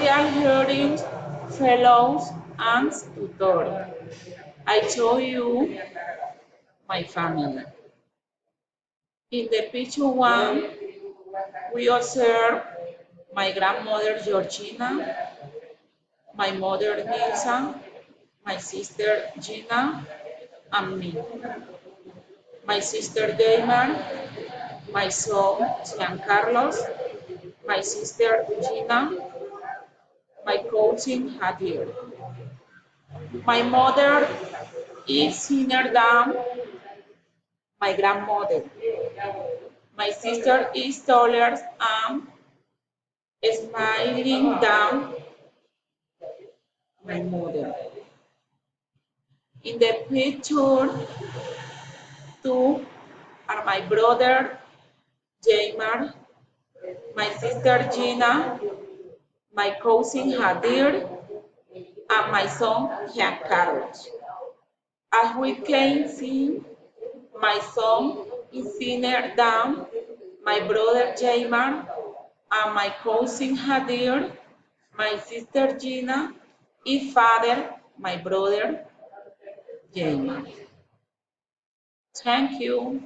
cordial greetings, fellows and tutors. I show you my family. In the picture one, we observe my grandmother Georgina, my mother Nilsa, my sister Gina, and me. My sister Damar, my son Jean Carlos, my sister Gina, my cousin Hadir. My mother is sitting down, my grandmother. My sister is taller and smiling down, my mother. In the picture, two are my brother Jamar, my sister Gina, my cousin Hadir, and my son Giancarlo. As we can see, my son is sitting down, my brother Jamar, and my cousin Hadir, my sister Gina, is father, my brother Jamar. Thank you.